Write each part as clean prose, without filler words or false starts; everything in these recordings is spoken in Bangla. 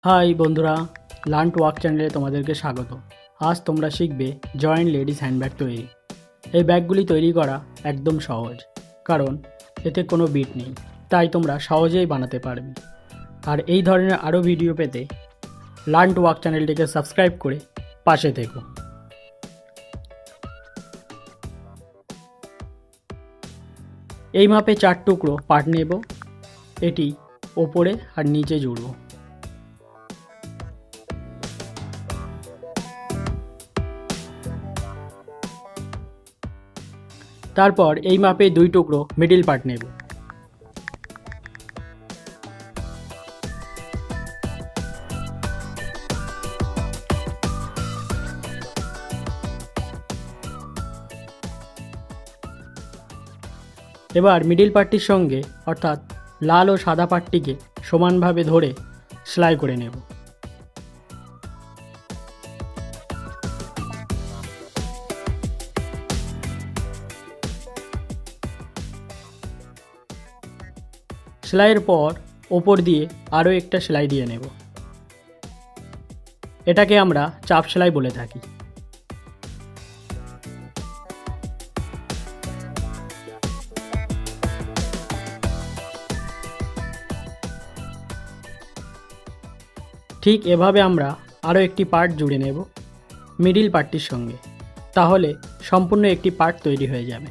হাই বন্ধুরা, লার্ন টু ওয়ার্ক চ্যানেলে তোমাদেরকে স্বাগত। আজ তোমরা শিখবে জয়েন্ট লেডিস হ্যান্ডব্যাগ তৈরি। এই ব্যাগগুলি তৈরি করা একদম সহজ, কারণ এতে কোনো বিট নেই, তাই তোমরা সহজেই বানাতে পারবে। আর এই ধরনের আরও ভিডিও পেতে লার্ন টু ওয়ার্ক চ্যানেলটিকে সাবস্ক্রাইব করে পাশে থেকো। এই মাপে 4 টুকরো পাট নেব, এটি ওপরে আর নিচে জুড়ব। তারপর এই মাপে 2 টুকরো মিডল পার্ট নেব। এবার মিডল পার্টটির সঙ্গে অর্থাৎ লাল ও সাদা পার্টটিকে সমানভাবে ধরে সেলাই করে নেব। সেলাইয়ের পর ওপর দিয়ে আরও একটা সেলাই দিয়ে নেব। এটাকে আমরা চাপ সেলাই বলে থাকি। ঠিক এভাবে আমরা আরও একটি পার্ট জুড়ে নেব মিডল পার্টটির সঙ্গে, তাহলে সম্পূর্ণ একটি পার্ট তৈরি হয়ে যাবে।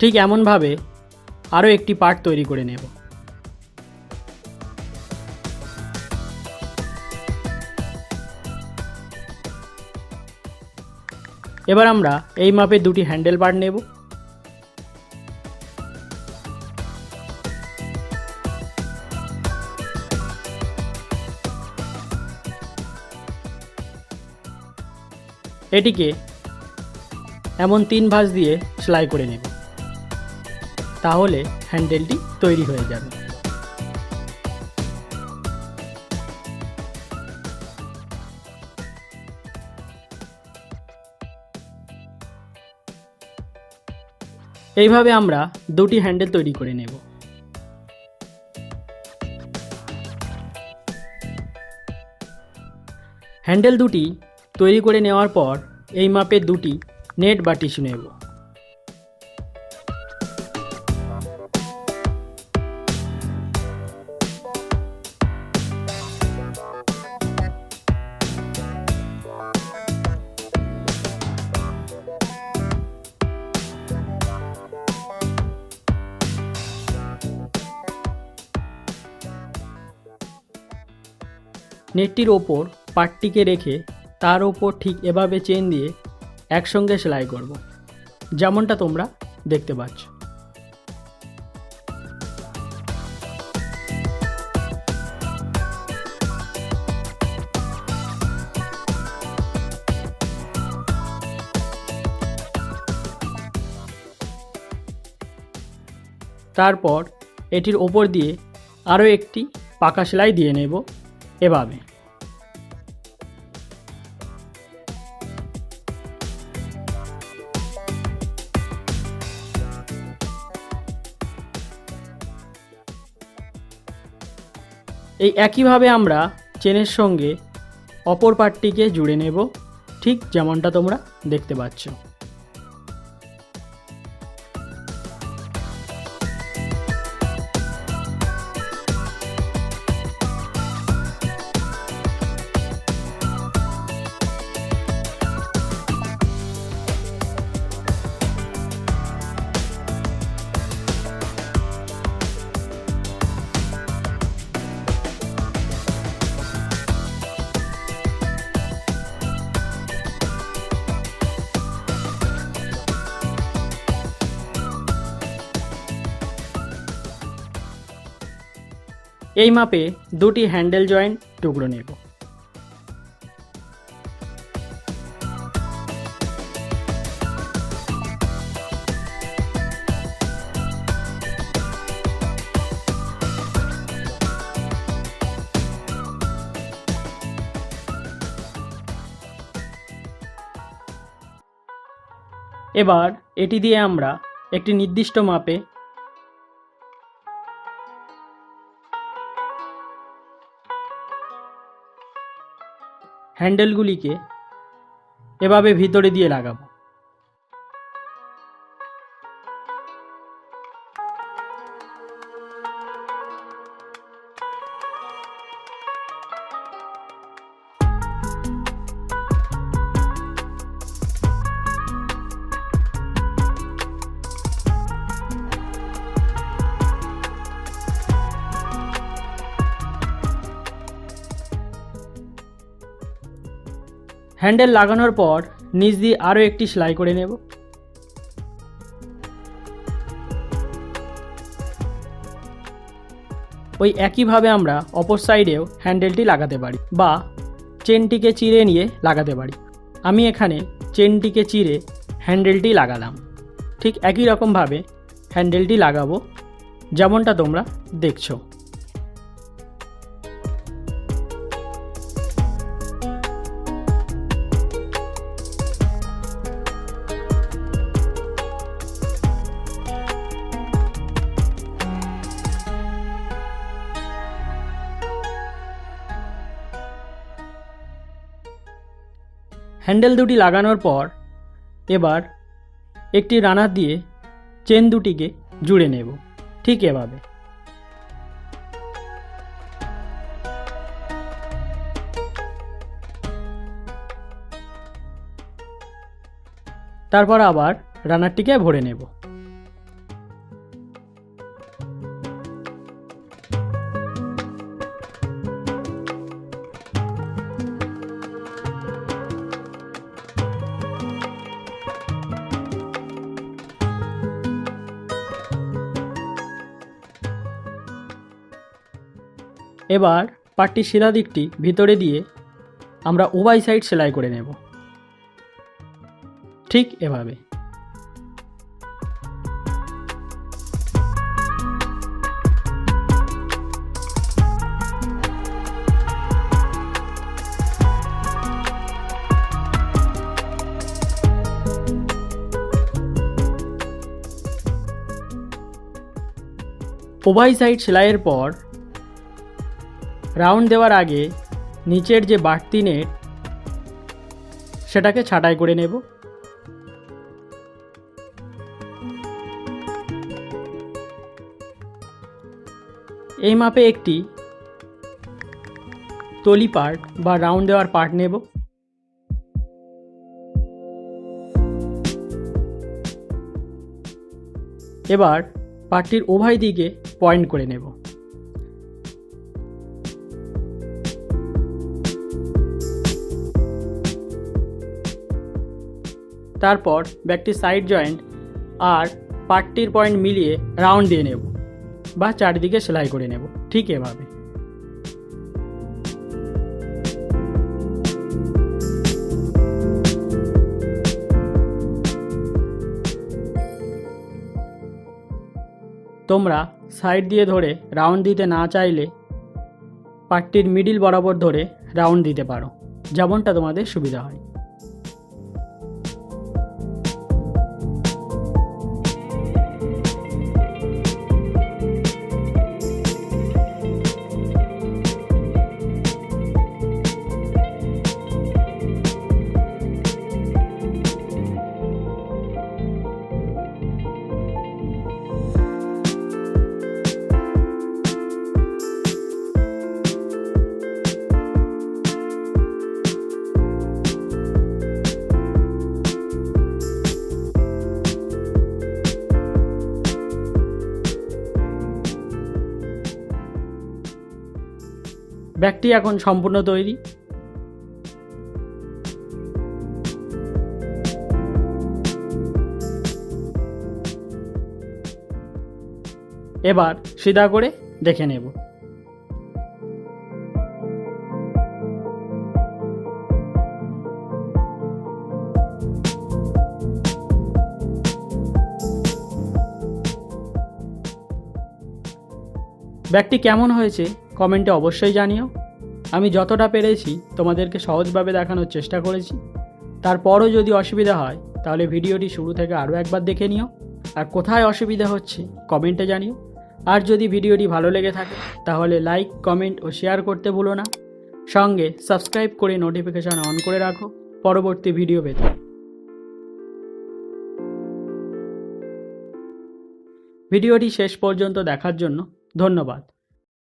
ঠিক এমনভাবে আরও একটি পার্ট তৈরি করে নেব। এবার আমরা এই মাপে 2টি হ্যান্ডেল পার্ট নেব। এটিকে এমন 3 ভাঁজ দিয়ে সেলাই করে নেব, তাহলে হ্যান্ডেলটি তৈরি হয়ে যাবে। এইভাবে আমরা 2টি হ্যান্ডেল তৈরি করে নেব। হ্যান্ডেল দুটি তৈরি করে নেওয়ার পর এই মাপে 2টি নেট বা টিস্যু নেব। নেটটির ওপর পাটটিকে রেখে তার ওপর ঠিক এভাবে চেন দিয়ে একসঙ্গে সেলাই করব, যেমনটা তোমরা দেখতে পাচ্ছ। তারপর এটির ওপর দিয়ে আরও একটি পাকা সেলাই দিয়ে নেব এভাবে। এই একইভাবে আমরা চেনের সঙ্গে অপর পার্টটিকে জুড়ে নেব, ঠিক যেমনটা তোমরা দেখতে পাচ্ছ। এই মাপে 2টি হ্যান্ডেল জয়েন্ট টুকরো নেব। এবার এটি দিয়ে আমরা একটি নির্দিষ্ট মাপে হ্যান্ডেলগুলিকে এভাবে ভিতরে দিয়ে লাগাবো। হ্যান্ডেল লাগানোর পর নিচ দিয়ে আরও একটি সেলাই করে নেব। ওই একইভাবে আমরা অপর সাইডেও হ্যান্ডেলটি লাগাতে পারি বা চেনটিকে চিরে নিয়ে লাগাতে পারি। আমি এখানে চেনটিকে চিরে হ্যান্ডেলটি লাগালাম। ঠিক একই রকমভাবে হ্যান্ডেলটি লাগাবো, যেমনটা তোমরা দেখছো। হ্যান্ডেল দুটি লাগানোর পর এবার একটি রানার দিয়ে চেন দুটিকে জুড়ে নেব, ঠিক এভাবে। তারপর আবার রানারটিকে ভরে নেব। এবার পাটটির সিধা দিকটি ভিতরে দিয়ে আমরা উভয় সাইড সেলাই করে নেব, ঠিক এভাবে। উভয় সাইড সেলাইয়ের পর রাউন্ড দেওয়ার আগে নিচের যে বাড়তি নেট সেটাকে ছাঁটাই করে নেব। এই মাপে একটি তলি পার্ট বা রাউন্ড দেওয়ার পার্ট নেব। এবার পার্টটির উভয় দিকে পয়েন্ট করে নেব। তারপর ব্যাগটির সাইড জয়েন্ট আর পার্টটির পয়েন্ট মিলিয়ে রাউন্ড দিয়ে নেব বা চারিদিকে সেলাই করে নেব, ঠিক এভাবে। তোমরা সাইড দিয়ে ধরে রাউন্ড দিতে না চাইলে পার্টটির মিডিল বরাবর ধরে রাউন্ড দিতে পারো, যেমনটা তোমাদের সুবিধা হয়। ব্যাগটি এখন সম্পূর্ণ তৈরি। এবার সিধা করে দেখে নেব। ব্যাগটি কেমন হয়েছে কমেন্টে অবশ্যই জানিও। আমি যতটা পেরেছি তোমাদেরকে সহজভাবে দেখানোর চেষ্টা করেছি। তারপরও যদি অসুবিধা হয় তাহলে ভিডিওটি শুরু থেকে আরও একবার দেখে নিও, আর কোথায় অসুবিধা হচ্ছে কমেন্টে জানিও। আর যদি ভিডিওটি ভালো লেগে থাকে তাহলে লাইক, কমেন্ট ও শেয়ার করতে ভুলো না। সঙ্গে সাবস্ক্রাইব করে নোটিফিকেশান অন করে রাখো পরবর্তী ভিডিও পেতে। ভিডিওটি শেষ পর্যন্ত দেখার জন্য ধন্যবাদ।